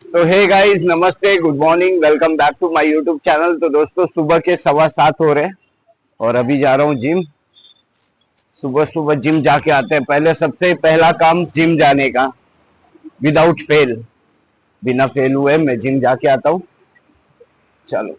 तो hey guys, नमस्ते, good morning, welcome back to my YouTube channel. तो दोस्तों, सुबह के 7:15 हो रहे हैं और अभी जा रहा हूँ जिम। सुबह सुबह जिम जाके आते हैं। पहले सबसे पहला काम जिम जाने का, विदाउट फेल, बिना फेल हुए मैं जिम जाके आता हूँ। चलो।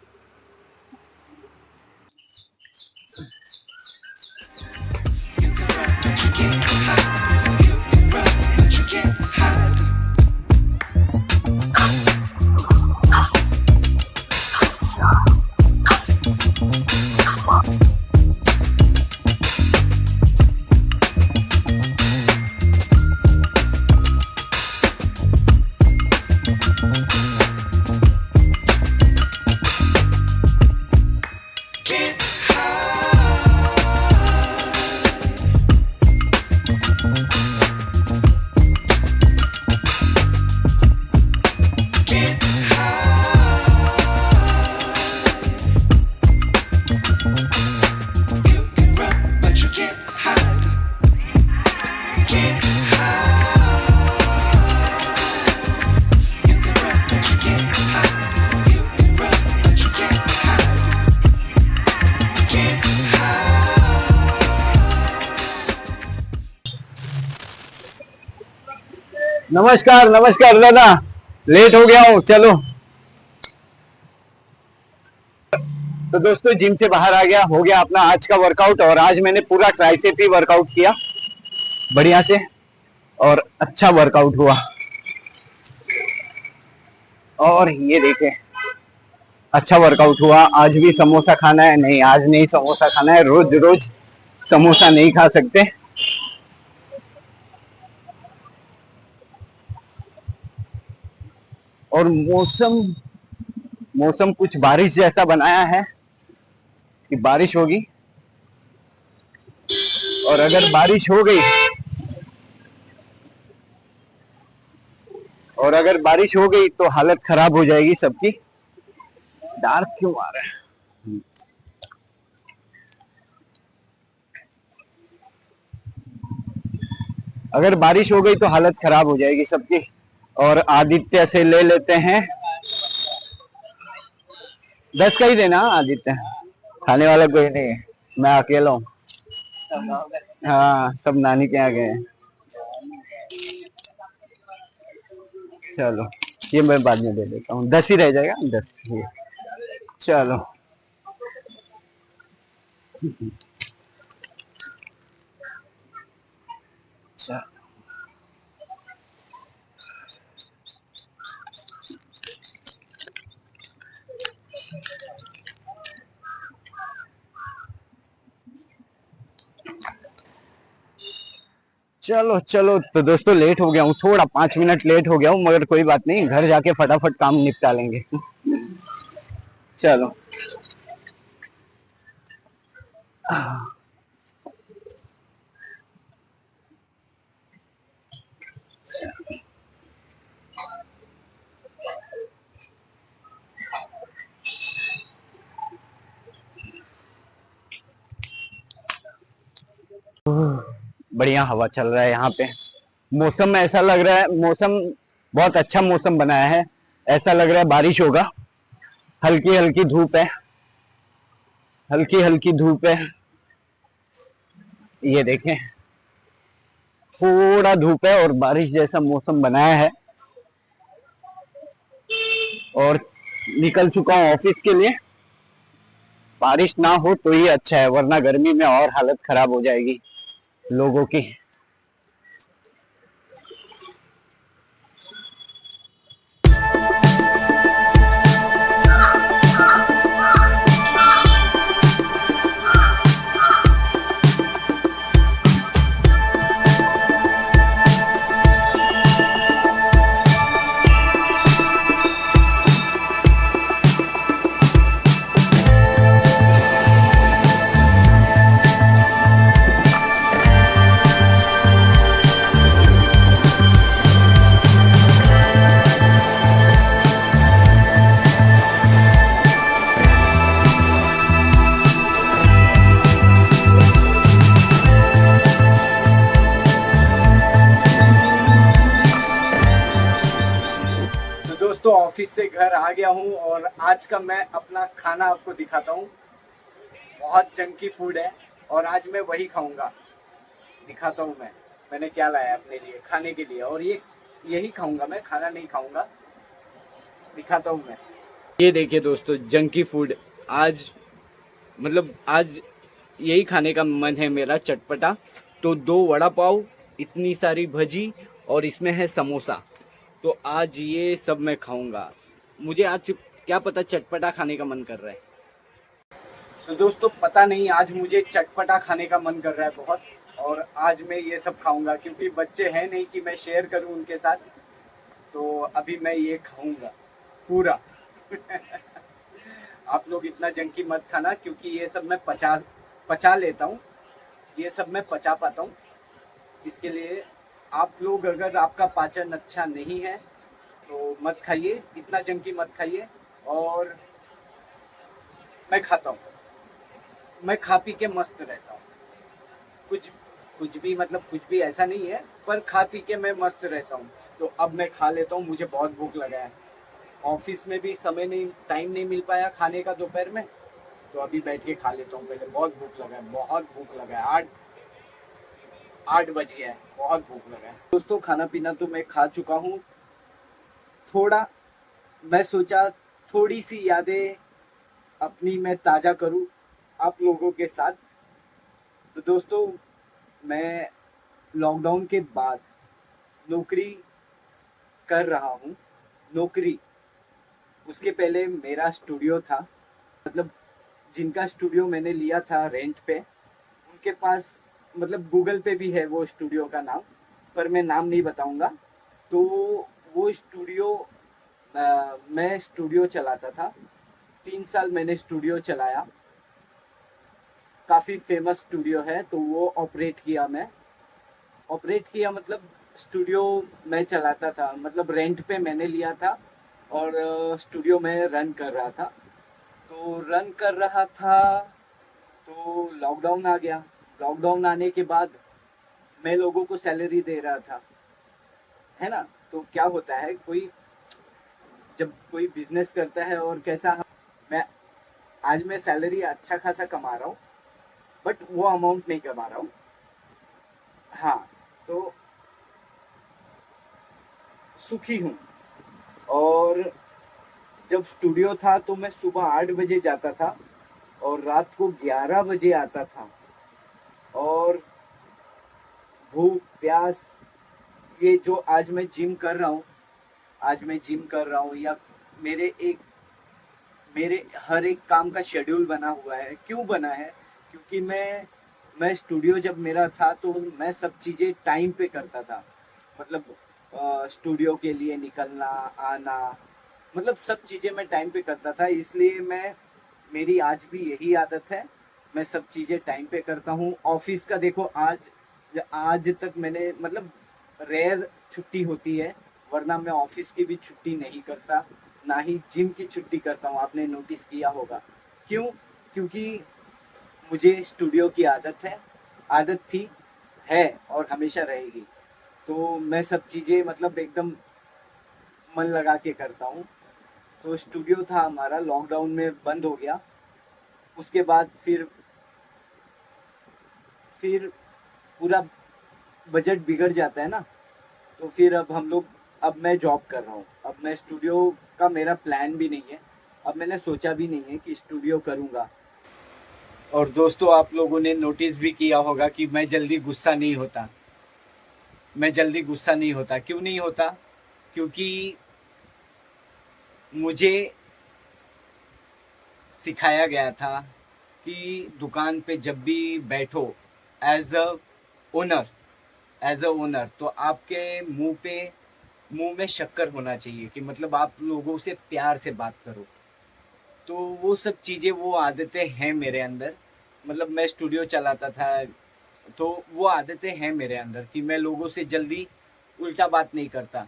नमस्कार नमस्कार दादा, लेट हो गया हूँ। चलो। तो दोस्तों, जिम से बाहर आ गया, हो गया अपना आज का वर्कआउट। और आज मैंने पूरा ट्राइसेप ही वर्कआउट किया बढ़िया से, और अच्छा वर्कआउट हुआ। और ये देखें, अच्छा वर्कआउट हुआ। आज भी समोसा खाना है? नहीं, आज नहीं समोसा खाना है। रोज रोज समोसा नहीं खा सकते। और मौसम मौसम कुछ बारिश जैसा बनाया है कि बारिश होगी। और अगर बारिश हो गई तो हालत खराब हो जाएगी सबकी। डार्क क्यों आ रहा है? अगर बारिश हो गई तो हालत खराब हो जाएगी सबकी। और आदित्य से ले लेते हैं 10 का ही देना। आदित्य खाने वाला कोई नहीं है, मैं अकेला हूँ। हाँ, सब नानी के यहाँ गए हैं। चलो, ये मैं बाद में दे देता हूँ। 10 ही रह जाएगा, 10 ये। चलो। चलो चलो। तो दोस्तों, लेट हो गया हूँ थोड़ा, 5 मिनट लेट हो गया हूँ, मगर कोई बात नहीं, घर जाके फटाफट काम निपटा लेंगे। चलो। बढ़िया हवा चल रहा है यहाँ पे। मौसम में ऐसा लग रहा है, मौसम बहुत अच्छा मौसम बनाया है। ऐसा लग रहा है बारिश होगा। हल्की हल्की धूप है, हल्की हल्की धूप है। ये देखें, थोड़ा धूप है और बारिश जैसा मौसम बनाया है। और निकल चुका हूँ ऑफिस के लिए। बारिश ना हो तो ही अच्छा है, वरना गर्मी में और हालत खराब हो जाएगी लोगों की। दोस्तों ऑफिस से घर आ गया हूँ और आज का मैं अपना खाना आपको दिखाता हूँ। बहुत जंकी फूड है और आज मैं वही खाऊंगा। दिखाता हूँ मैंने क्या लाया है अपने लिए खाने के लिए, और ये यही खाऊंगा मैं, खाना नहीं खाऊंगा। दिखाता हूँ मैं। ये देखिए दोस्तों, जंकी फूड। आज आज यही खाने का मन है मेरा, चटपटा। तो 2 वड़ा पाव, इतनी सारी भजी, और इसमें है समोसा। तो आज ये सब मैं खाऊंगा। मुझे आज क्या पता चटपटा खाने का मन कर रहा है। तो दोस्तों पता नहीं, आज मुझे चटपटा खाने का मन कर रहा है बहुत। और आज मैं ये सब खाऊंगा क्योंकि बच्चे हैं नहीं कि मैं शेयर करूं उनके साथ। तो अभी मैं ये खाऊंगा पूरा। आप लोग इतना जंकी मत खाना क्योंकि ये सब मैं पचा पचा लेता हूँ। ये सब मैं पचा पाता हूँ। इसके लिए आप लोग, अगर आपका पाचन अच्छा नहीं है तो मत खाइए, इतना जंकी मत खाइए। और मैं खाता हूँ, मैं खा पी के मस्त रहता हूँ। कुछ कुछ भी कुछ भी ऐसा नहीं है, पर खा पी के मैं मस्त रहता हूँ। तो अब मैं खा लेता हूँ, मुझे बहुत भूख लगा है। ऑफिस में भी टाइम नहीं मिल पाया खाने का दोपहर में। तो अभी बैठ के खा लेता हूँ पहले। बहुत भूख लगा है, बहुत भूख लगा है। 8 बज गया है, बहुत भूख लगा है। दोस्तों खाना पीना तो मैं खा चुका हूँ। थोड़ा मैं सोचा थोड़ी सी यादें अपनी मैं ताज़ा करूँ आप लोगों के साथ। तो दोस्तों मैं लॉकडाउन के बाद नौकरी कर रहा हूँ। नौकरी, उसके पहले मेरा स्टूडियो था। मतलब जिनका स्टूडियो मैंने लिया था रेंट पे, उनके पास गूगल पे भी है वो स्टूडियो का नाम, पर मैं नाम नहीं बताऊंगा। तो वो स्टूडियो, मैं स्टूडियो चलाता था। 3 साल मैंने स्टूडियो चलाया। काफ़ी फेमस स्टूडियो है, तो वो ऑपरेट किया मैं। ऑपरेट किया स्टूडियो मैं चलाता था, रेंट पे मैंने लिया था। और स्टूडियो में रन कर रहा था। तो रन कर रहा था तो लॉकडाउन आ गया। लॉकडाउन आने के बाद मैं लोगों को सैलरी दे रहा था, है ना। तो क्या होता है, जब कोई बिजनेस करता है और कैसा, मैं आज मैं सैलरी अच्छा खासा कमा रहा हूँ, बट वो अमाउंट नहीं कमा रहा हूँ। हाँ, तो सुखी हूँ। और जब स्टूडियो था तो मैं सुबह 8 बजे जाता था और रात को 11 बजे आता था। और भूख प्यास, ये जो आज मैं जिम कर रहा हूँ, या मेरे एक मेरे हर एक काम का शेड्यूल बना हुआ है। क्यों बना है? क्योंकि मैं स्टूडियो जब मेरा था तो मैं सब चीज़ें टाइम पे करता था। मतलब स्टूडियो के लिए निकलना आना, सब चीज़ें मैं टाइम पे करता था। इसलिए मेरी आज भी यही आदत है, मैं सब चीज़ें टाइम पे करता हूँ। ऑफिस का देखो, आज आज तक मैंने रेयर छुट्टी होती है, वरना मैं ऑफिस की भी छुट्टी नहीं करता, ना ही जिम की छुट्टी करता हूँ। आपने नोटिस किया होगा। क्यों? क्योंकि मुझे स्टूडियो की आदत थी, है, और हमेशा रहेगी। तो मैं सब चीज़ें एकदम मन लगा के करता हूँ। तो स्टूडियो था हमारा, लॉकडाउन में बंद हो गया। उसके बाद फिर पूरा बजट बिगड़ जाता है ना। तो फिर अब मैं जॉब कर रहा हूँ। अब मैं स्टूडियो का मेरा प्लान भी नहीं है। अब मैंने सोचा भी नहीं है कि स्टूडियो करूँगा। और दोस्तों आप लोगों ने नोटिस भी किया होगा कि मैं जल्दी गुस्सा नहीं होता। क्यों नहीं होता? क्योंकि मुझे सिखाया गया था कि दुकान पे जब भी बैठो एज अ ओनर तो आपके मुंह में शक्कर होना चाहिए, कि आप लोगों से प्यार से बात करो। तो वो सब चीज़ें, वो आदतें हैं मेरे अंदर। मैं स्टूडियो चलाता था, तो वो आदतें हैं मेरे अंदर कि मैं लोगों से जल्दी उल्टा बात नहीं करता।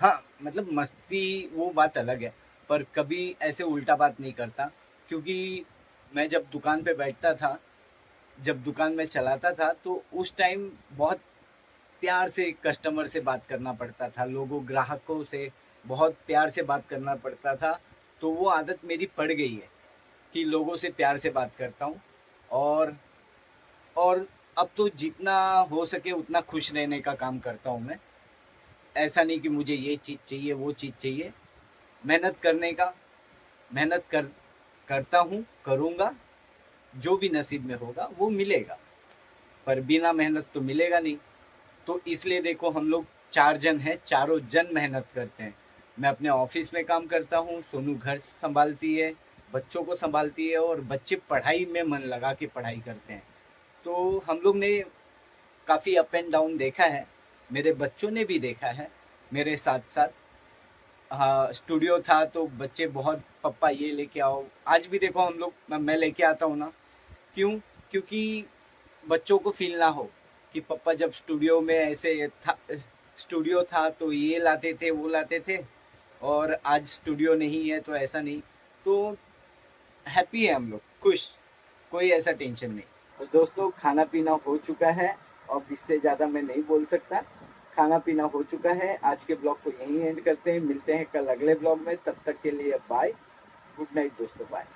हाँ, मस्ती वो बात अलग है, पर कभी ऐसे उल्टा बात नहीं करता। क्योंकि मैं जब दुकान पे बैठता था, जब दुकान में चलाता था, तो उस टाइम बहुत प्यार से कस्टमर से बात करना पड़ता था, ग्राहकों से बहुत प्यार से बात करना पड़ता था, तो वो आदत मेरी पड़ गई है कि लोगों से प्यार से बात करता हूँ। और और अब तो जितना हो सके उतना खुश रहने का काम करता हूँ मैं। ऐसा नहीं कि मुझे ये चीज़ चाहिए, वो चीज़ चाहिए। मेहनत करने का, मेहनत करता हूँ, करूँगा, जो भी नसीब में होगा वो मिलेगा, पर बिना मेहनत तो मिलेगा नहीं। तो इसलिए देखो हम लोग 4 जन हैं, चारों जन मेहनत करते हैं। मैं अपने ऑफिस में काम करता हूँ, सोनू घर सँभालती है, बच्चों को सँभालती है और बच्चे पढ़ाई में मन लगा के पढ़ाई करते हैं। तो हम लोग ने काफ़ी अप एंड डाउन देखा है, मेरे बच्चों ने भी देखा है मेरे साथ-साथ। हाँ, स्टूडियो था तो बच्चे बहुत पप्पा ये लेके आओ, आज भी देखो हम लोग मैं लेके आता हूँ ना, क्यों? क्योंकि बच्चों को फील ना हो कि पापा जब स्टूडियो में ऐसे था, स्टूडियो था तो ये लाते थे, वो लाते थे, और आज स्टूडियो नहीं है तो ऐसा नहीं। तो हैप्पी है हम लोग, खुश, कोई ऐसा टेंशन नहीं। तो दोस्तों खाना पीना हो चुका है, अब इससे ज़्यादा मैं नहीं बोल सकता। खाना पीना हो चुका है, आज के ब्लॉग को यहीं एंड करते हैं, मिलते हैं कल अगले ब्लॉग में, तब तक के लिए बाय, गुड नाइट दोस्तों, बाय।